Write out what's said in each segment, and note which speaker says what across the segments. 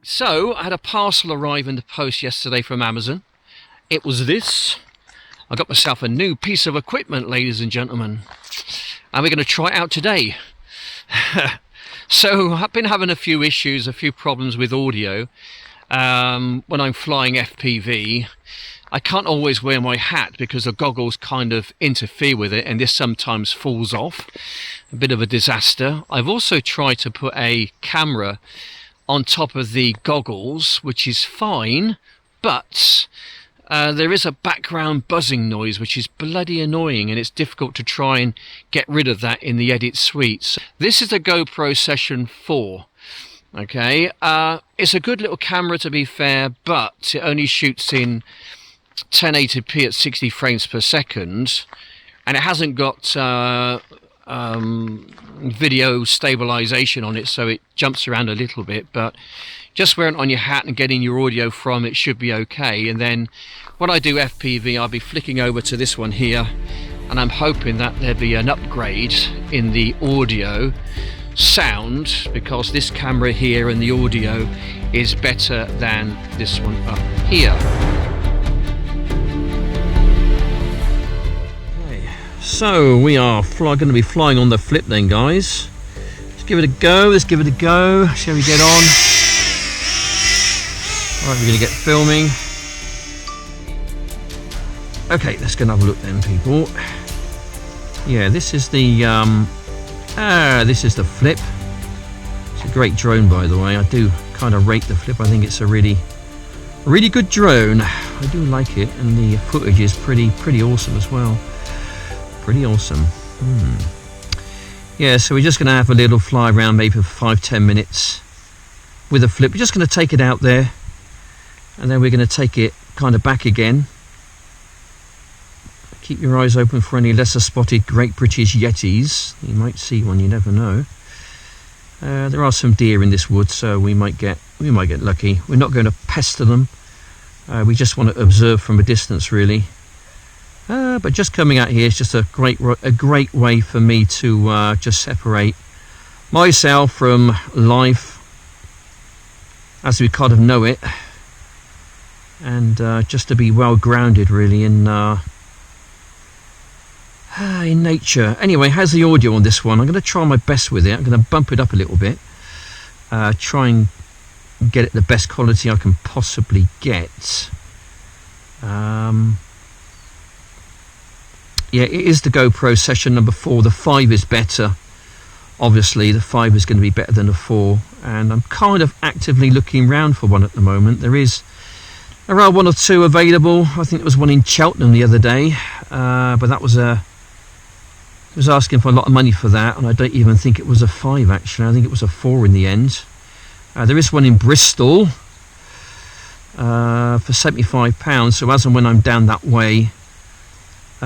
Speaker 1: So, I had a parcel arrive in the post yesterday from Amazon. It was this. I got myself a new piece of equipment, ladies and gentlemen. And we're going to try it out today. So, I've been having a few issues, a few problems with audio. When I'm flying FPV, I can't always wear my hat because the goggles kind of interfere with it, and this sometimes falls off. A bit of a disaster. I've also tried to put a camera on top of the goggles, which is fine, but there is a background buzzing noise which is bloody annoying, and it's difficult to try and get rid of that in the edit suite. So this is the GoPro Session 4. Okay, it's a good little camera to be fair, but it only shoots in 1080p at 60 frames per second, and it hasn't got video stabilization on it, so it jumps around a little bit. But just wearing it on your hat and getting your audio from it should be okay. And then when I do FPV, I'll be flicking over to this one here, and I'm hoping that there'll be an upgrade in the audio sound, because this camera here and the audio is better than this one up here. So we are going to be flying on the Flip then, guys. Let's give it a go. Shall we get on? Alright, we're going to get filming. Okay, let's go and have a look then, people. Yeah, this is the Flip. It's a great drone, by the way. I do kind of rate the Flip. I think it's a really good drone. I do like it, and the footage is pretty awesome as well. Pretty awesome. Yeah, so we're just going to have a little fly around maybe for 5-10 minutes with a Flip. We're just going to take it out there, and then we're going to take it kind of back again. Keep your eyes open for any lesser spotted Great British Yetis. You might see one, you never know. There are some deer in this wood, so we might get lucky. We're not going to pester them. We just want to observe from a distance, really. But just coming out here is just a great way for me to just separate myself from life as we kind of know it, and just to be well grounded, really, in nature. Anyway, how's the audio on this one? I'm going to try my best with it. I'm going to bump it up a little bit, try and get it the best quality I can possibly get. Yeah, it is the GoPro Session number 4. The 5 is better. Obviously, the 5 is going to be better than the 4. And I'm kind of actively looking around for one at the moment. There are one or two available. I think there was one in Cheltenham the other day. But that was asking for a lot of money for that. And I don't even think it was a 5, actually. I think it was a 4 in the end. There is one in Bristol for £75. So as and when I'm down that way,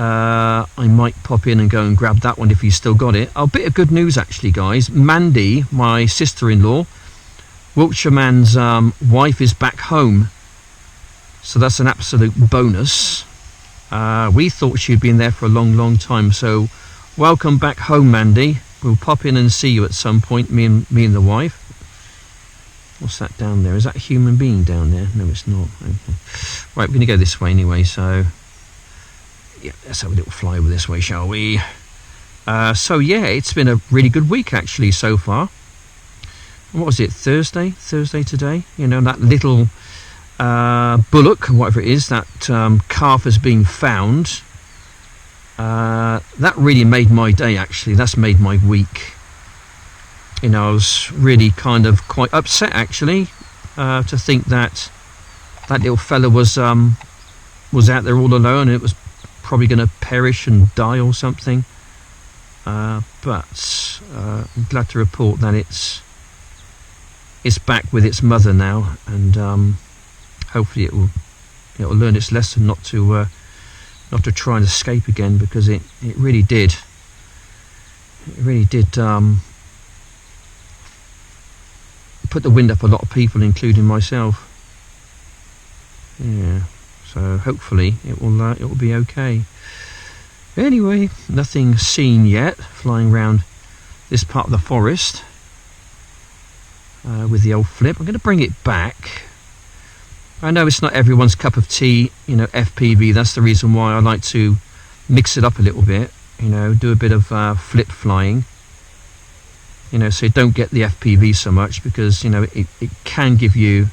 Speaker 1: I might pop in and go and grab that one if you still got it. A bit of good news, actually, guys. Mandy, my sister-in-law, Wiltshire man's wife, is back home, so that's an absolute bonus. We thought she'd been there for a long time, so welcome back home, Mandy. We'll pop in and see you at some point, me and the wife. What's that down there? Is that a human being down there? No, it's not. Okay. Right, we're going to go this way anyway, so yeah, let's have a little fly over this way, shall we? So yeah, it's been a really good week actually so far. What was it, Thursday today? You know, that little bullock, whatever it is, that calf has been found. That really made my day, actually. That's made my week. You know, I was really kind of quite upset, actually, to think that little fella was out there all alone, and it was probably going to perish and die or something. But I'm glad to report that it's back with its mother now, and hopefully it will learn its lesson not to try and escape again, because it really did put the wind up a lot of people, including myself. Yeah, so hopefully it will be okay. Anyway, nothing seen yet flying around this part of the forest. with the old Flip. I'm going to bring it back. I know it's not everyone's cup of tea, you know, FPV. That's the reason why I like to mix it up a little bit, you know, do a bit of flip flying, you know, so you don't get the FPV so much, because, you know, it can give you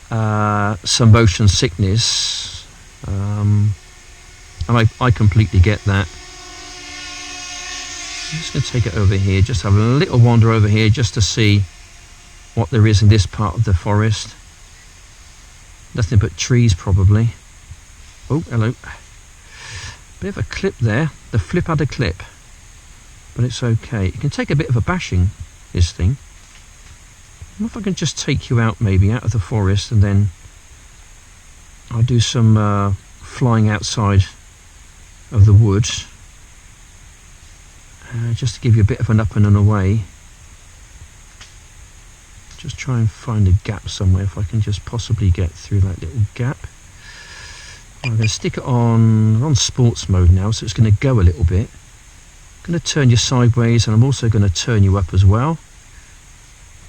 Speaker 1: some motion sickness, and I completely get that. I'm just going to take it over here, just have a little wander over here just to see what there is in this part of the forest. Nothing but trees probably. Oh, hello. Bit of a clip there. The Flip had a clip, but it's okay. It can take a bit of a bashing, this thing. I wonder if I can just take you out, maybe out of the forest, and then I'll do some flying outside of the woods, just to give you a bit of an up and an away. Just try and find a gap somewhere, if I can just possibly get through that little gap. I'm going to stick it on sports mode now, so it's going to go a little bit. I'm going to turn you sideways, and I'm also going to turn you up as well.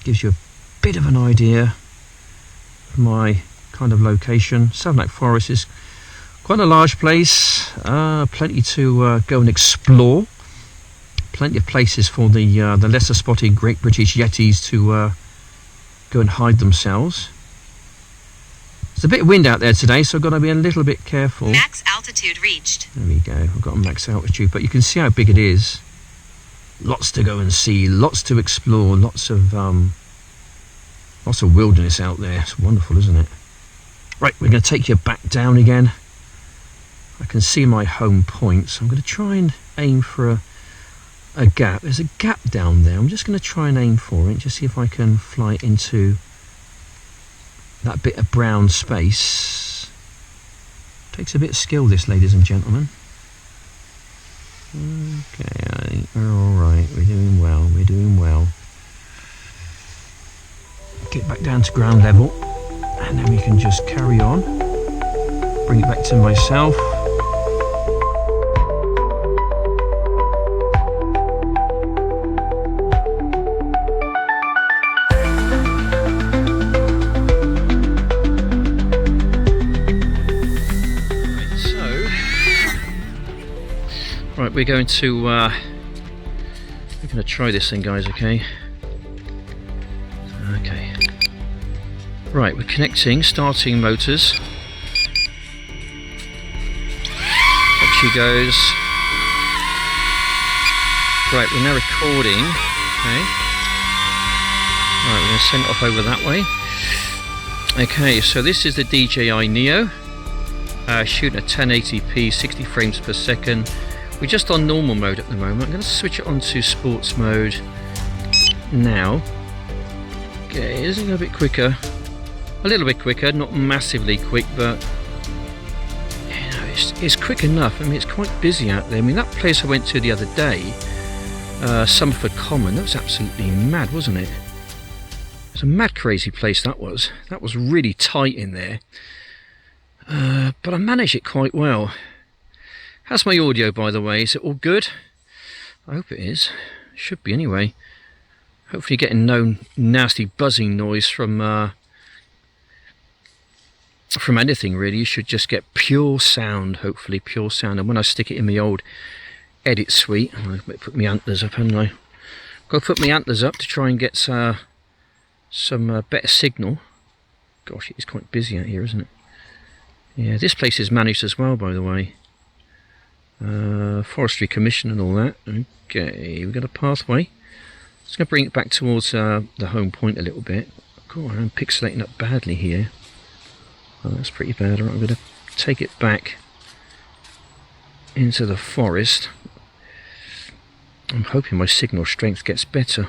Speaker 1: Gives you a bit of an idea of my kind of location. Savernake Forest is quite a large place, plenty to go and explore. Plenty of places for the lesser spotted Great British Yetis to go and hide themselves. There's a bit of wind out there today, so I've got to be a little bit careful.
Speaker 2: Max altitude reached.
Speaker 1: There we go, I've got a max altitude, but you can see how big it is. Lots to go and see, lots to explore, lots of wilderness out there. It's wonderful, isn't it? Right, we're going to take you back down again. I can see my home point, so I'm going to try and aim for a gap. There's a gap down there. I'm just going to try and aim for it, just see if I can fly into that bit of brown space. Takes a bit of skill, this, ladies and gentlemen. Okay, I think we're alright. We're doing well. We're doing well. Get back down to ground level, and then we can just carry on. Bring it back to myself. Right, we're going to try this thing, guys. Okay. Right, we're connecting, starting motors. Up she goes. Right, we're now recording. Okay. Right, we're going to send it off over that way. Okay, so this is the DJI Neo. Shooting at 1080p, 60 frames per second. We're just on normal mode at the moment. I'm going to switch it on to sports mode now. Okay, is it a bit quicker? A little bit quicker, not massively quick, but you know, it's quick enough. I mean, it's quite busy out there. I mean, that place I went to the other day, Summerford Common, that was absolutely mad, wasn't it? It was a mad crazy place, that was. That was really tight in there. But I managed it quite well. How's my audio, by the way? Is it all good? I hope it is. Should be anyway. Hopefully getting no nasty buzzing noise from anything really. You should just get pure sound, hopefully pure sound. And when I stick it in my old edit suite, I'm going to put my antlers up, haven't I? Got to put my antlers up to try and get some better signal. Gosh, it is quite busy out here, isn't it? Yeah, this place is managed as well, by the way. Forestry Commission and all that. Okay, we've got a pathway. Just going to bring it back towards the home point a little bit. God, I'm pixelating up badly here. Oh, that's pretty bad. All right, I'm going to take it back into the forest. I'm hoping my signal strength gets better.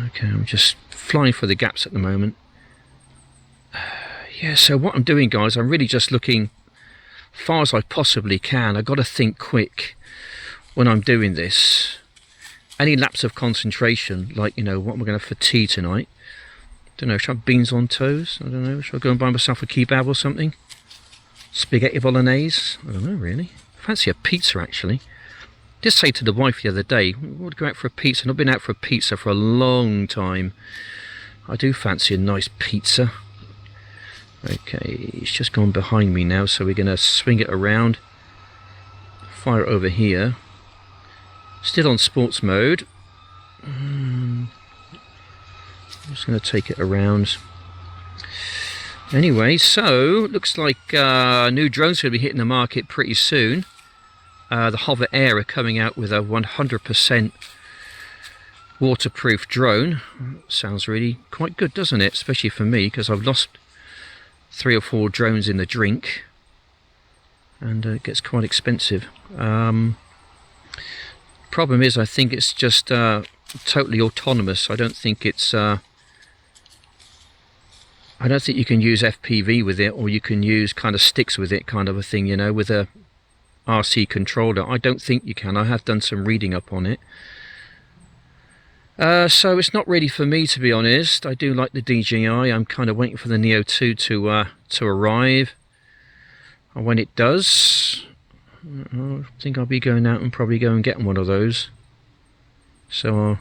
Speaker 1: Okay, I'm just flying for the gaps at the moment. Yeah, so what I'm doing, guys, I'm really just looking far as I possibly can. I've got to think quick when I'm doing this. Any lapse of concentration, like, you know, what am I going to have for tea tonight? Don't know, should I have beans on toast? I don't know, should I go and buy myself a kebab or something? Spaghetti bolognese? I don't know, really. I fancy a pizza, actually. Did say to the wife the other day, we'll go out for a pizza. I've not been out for a pizza for a long time. I do fancy a nice pizza. Okay, it's just gone behind me now, so we're going to swing it around. Fire it over here. Still on sports mode. I'm just going to take it around. Anyway, so looks like new drones going to be hitting the market pretty soon. The Hover Air are coming out with a 100% waterproof drone. Sounds really quite good, doesn't it? Especially for me, because I've lost 3 or 4 drones in the drink, and it gets quite expensive. Problem is, I think it's just totally autonomous. I don't think it's I don't think you can use FPV with it, or you can use kind of sticks with it, kind of a thing, you know, with a RC controller. I don't think you can. I have done some reading up on it. So it's not really for me, to be honest. I do like the DJI. I'm kind of waiting for the Neo 2 to arrive. And when it does, I think I'll be going out and probably go and getting one of those. So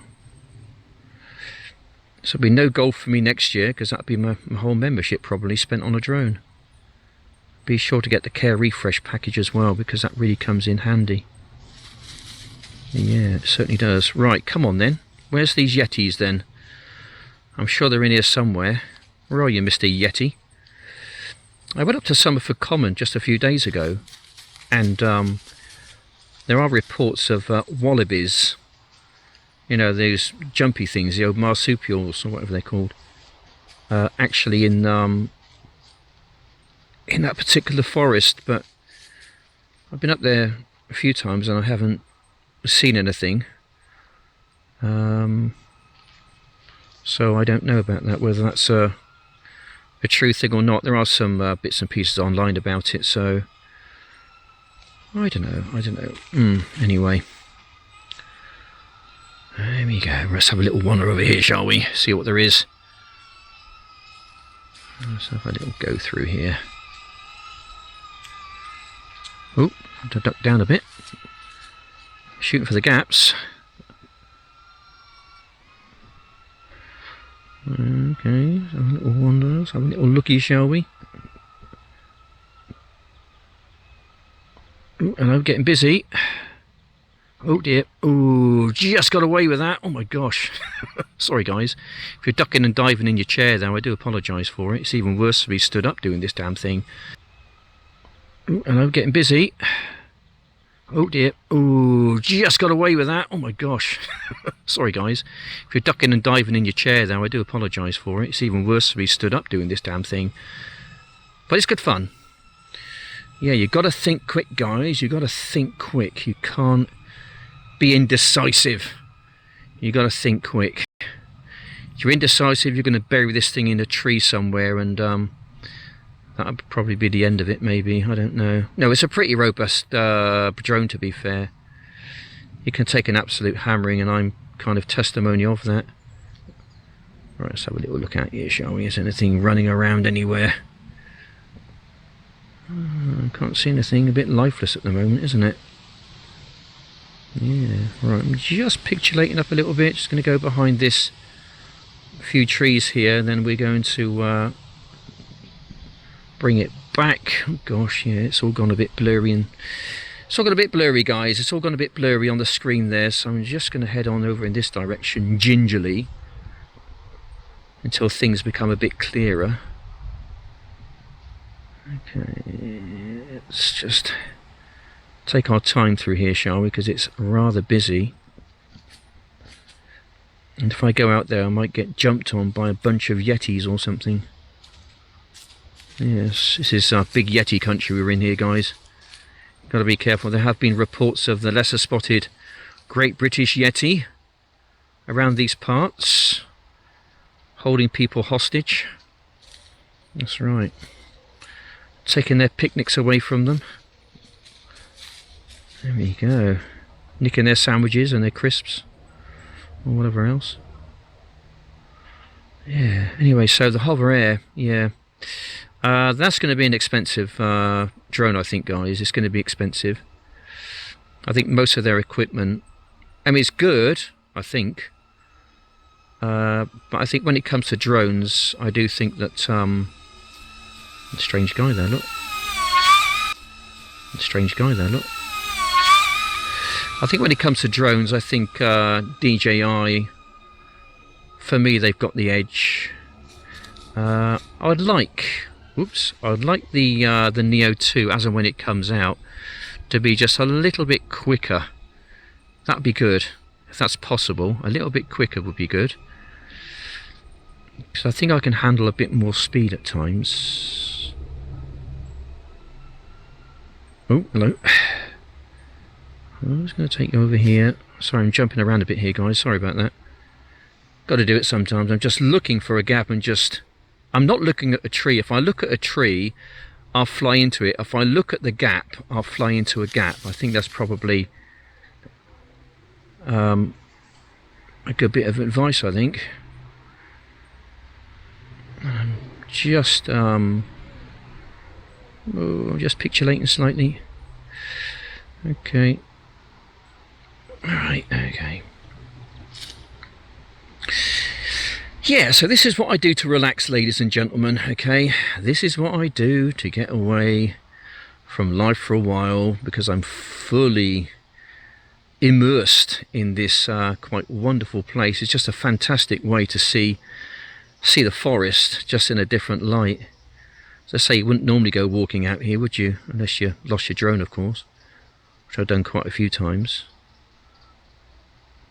Speaker 1: it'll be no goal for me next year, because that'll be my whole membership probably spent on a drone. Be sure to get the Care Refresh package as well, because that really comes in handy. Yeah, it certainly does. Right, come on then. Where's these Yetis then? I'm sure they're in here somewhere. Where are you, Mr. Yeti? I went up to Summerford Common just a few days ago, and there are reports of wallabies. You know, those jumpy things, the old marsupials or whatever they're called. Actually in that particular forest, but I've been up there a few times and I haven't seen anything. So I don't know about that, whether that's a true thing or not. There are some bits and pieces online about it, so I don't know. Anyway, there we go. Let's have a little wander over here, shall we? See what there is. Let's have a little go through here. Oh, to duck down a bit. Shooting for the gaps. Okay, let's have a little wander, let's have a little looky, shall we? Oh, and I'm getting busy. Oh dear. Oh, just got away with that. Oh my gosh. Sorry guys. If you're ducking and diving in your chair though, I do apologise for it. It's even worse to be stood up doing this damn thing. Oh, and I'm getting busy. Oh dear. Oh, just got away with that. Oh my gosh. Sorry guys. If you're ducking and diving in your chair though, I do apologise for it. It's even worse to be stood up doing this damn thing. But it's good fun. Yeah, you got to think quick, guys. You got to think quick. You can't be indecisive. You got to think quick. If you're indecisive, you're going to bury this thing in a tree somewhere, and that'll probably be the end of it, maybe. I don't know. No, it's a pretty robust drone, to be fair. You can take an absolute hammering, and I'm kind of testimony of that. Right, let's have a little look out here, shall we? Is there anything running around anywhere? I can't see anything. A bit lifeless at the moment, isn't it? Yeah, right. I'm just pixelating up a little bit. Just going to go behind this few trees here, and then we're going to bring it back. Oh gosh, yeah, it's all gone a bit blurry, and it's all gone a bit blurry, guys. It's all gone a bit blurry on the screen there, so I'm just going to head on over in this direction gingerly until things become a bit clearer. Okay, let's just take our time through here, shall we, because it's rather busy. And if I go out there, I might get jumped on by a bunch of Yetis or something. Yes, this is big Yeti country we're in here, guys. Got to be careful. There have been reports of the lesser spotted Great British Yeti around these parts, holding people hostage. That's right. Taking their picnics away from them. There we go. Nicking their sandwiches and their crisps, or whatever else. Yeah, anyway, so the Hover Air, yeah. That's going to be an expensive drone, I think, guys. It's going to be expensive. I think most of their equipment, I mean, it's good, I think. But I think when it comes to drones, I do think that, strange guy there, look. Strange guy there, look. I think when it comes to drones, I think DJI, for me, they've got the edge. I'd like the Neo 2, as and when it comes out, to be just a little bit quicker. That'd be good, if that's possible. A little bit quicker would be good. Because I think I can handle a bit more speed at times. Oh, hello. I'm just going to take you over here. Sorry, I'm jumping around a bit here, guys. Sorry about that. Got to do it sometimes. I'm just looking for a gap and just... I'm not looking at a tree. If I look at a tree, I'll fly into it. If I look at the gap, I'll fly into a gap. I think that's probably a good bit of advice, I think. Just pixelating slightly. Okay. Alright, okay. Yeah, so this is what I do to relax, ladies and gentlemen, okay? This is what I do to get away from life for a while, because I'm fully immersed in this quite wonderful place. It's just a fantastic way to see the forest just in a different light. As I say, you wouldn't normally go walking out here, would you? Unless you lost your drone, of course, which I've done quite a few times.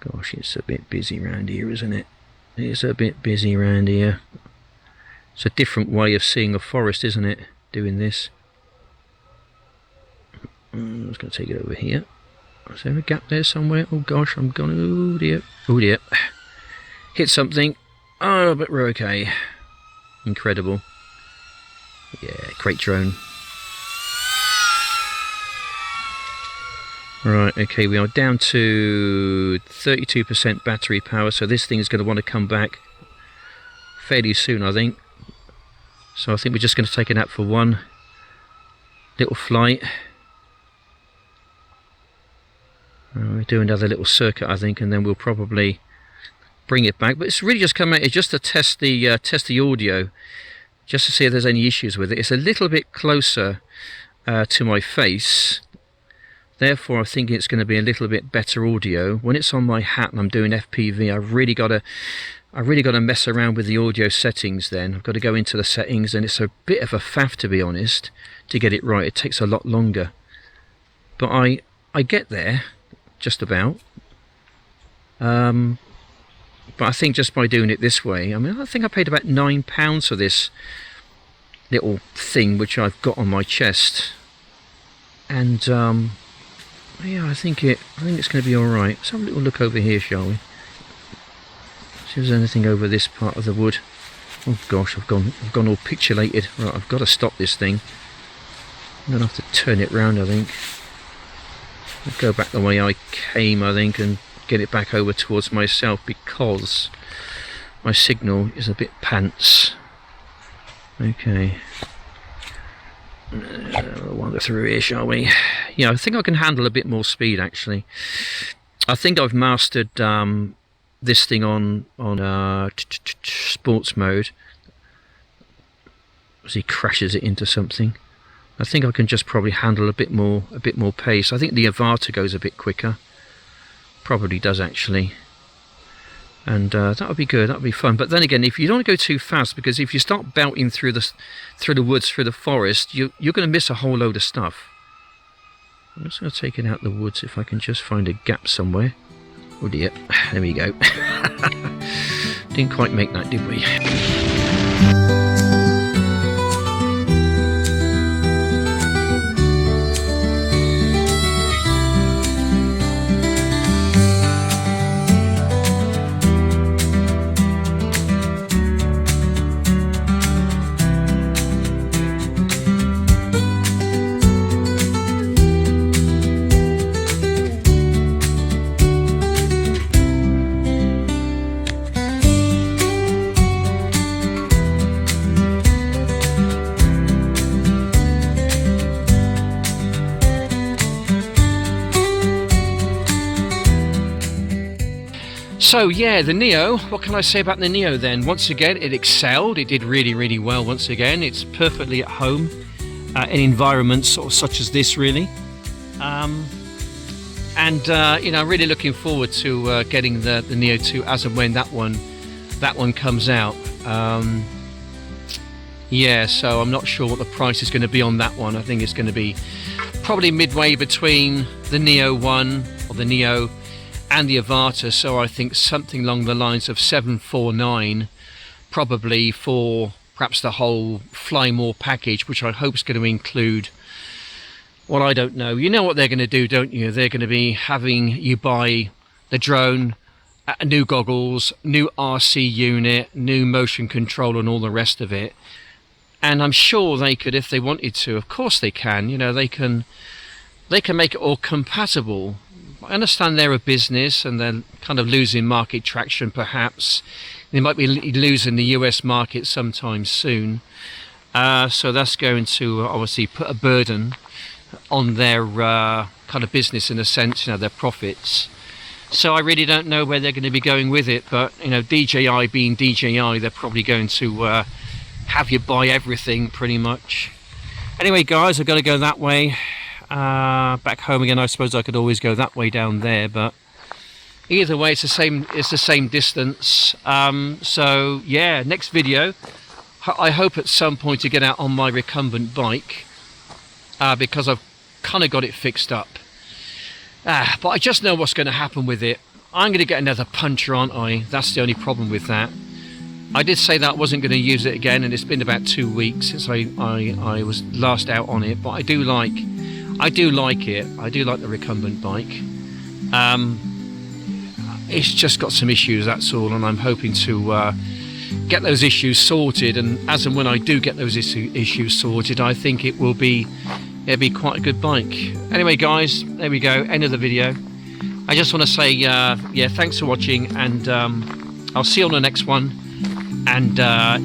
Speaker 1: Gosh, it's a bit busy around here, isn't it? It's a bit busy around here. It's a different way of seeing a forest, isn't it? Doing this. I'm just going to take it over here. Is there a gap there somewhere? Oh gosh, I'm gonna... Oh dear. Oh dear. Hit something. Oh, but we're okay. Incredible. Yeah, great drone. Right, okay, we are down to 32% battery power, so this thing is going to want to come back fairly soon, I think. So I think we're just going to take it out for one little flight. We'll do another little circuit, I think, and then we'll probably bring it back. But it's really just come out, it's just to test the audio, just to see if there's any issues with it. It's a little bit closer to my face. Therefore, I think it's going to be a little bit better audio. When it's on my hat and I'm doing FPV, I've really got to mess around with the audio settings then. I've got to go into the settings, and it's a bit of a faff, to be honest, to get it right. It takes a lot longer. But I get there, just about. But I think just by doing it this way, I mean, I think I paid about £9 for this little thing which I've got on my chest. And yeah, I think it's going to be all right. Let's have a little look over here, shall we? See if there's anything over this part of the wood. Oh gosh, I've gone all pixelated. Right, I've got to stop this thing. I'm going to have to turn it round, I think. I'll go back the way I came, I think, and get it back over towards myself, because my signal is a bit pants. Okay. We'll wander through here, shall we? Yeah, I think I can handle a bit more speed, actually. I think I've mastered this thing on sports mode. As he crashes it into something, I think I can just probably handle a bit more pace. I think the Avata goes a bit quicker. Probably does, actually. And that would be good, that would be fun. But then again, if you don't want to go too fast, because if you start belting through the woods, through the forest, you're going to miss a whole load of stuff. I'm just going to take it out the woods if I can just find a gap somewhere. Oh dear, there we go. Didn't quite make that, did we? So yeah, the Neo, what can I say about the Neo then? Once again, it excelled. It did really well once again. It's perfectly at home in environments sort of such as this, really. You know, I'm really looking forward to getting the Neo 2 as and when that one comes out. Yeah, so I'm not sure what the price is going to be on that one. I think it's going to be probably midway between the Neo 1 or the Neo and the Avata, so I think something along the lines of 749, probably, for perhaps the whole Fly More package, which I hope is going to include, well, I don't know. You know what they're going to do, don't you? They're going to be having you buy the drone, new goggles, new RC unit, new motion control and all the rest of it. And I'm sure they could, if they wanted to, of course they can, you know, they can make it all compatible. I understand they're a business and they're kind of losing market traction, perhaps. They might be losing the US market sometime soon. So that's going to obviously put a burden on their kind of business, in a sense, you know, their profits. So I really don't know where they're going to be going with it. But, you know, DJI being DJI, they're probably going to have you buy everything pretty much. Anyway, guys, I've got to go that way. Back home again. I suppose I could always go that way down there, but either way it's the same distance. So yeah, next video I hope at some point to get out on my recumbent bike, because I've kind of got it fixed up, but I just know what's going to happen with it. I'm going to get another puncher, aren't I? That's the only problem with that. I did say that I wasn't going to use it again, and it's been about 2 weeks since I was last out on it, but I do like it. I do like the recumbent bike. It's just got some issues, that's all, and I'm hoping to get those issues sorted, and as and when I do get those issues sorted, I think it'll be quite a good bike. Anyway, guys, there we go, end of the video. I just want to say yeah, thanks for watching, and I'll see you on the next one, and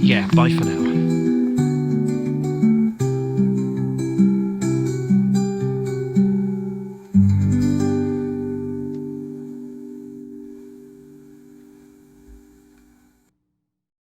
Speaker 1: yeah, bye for now.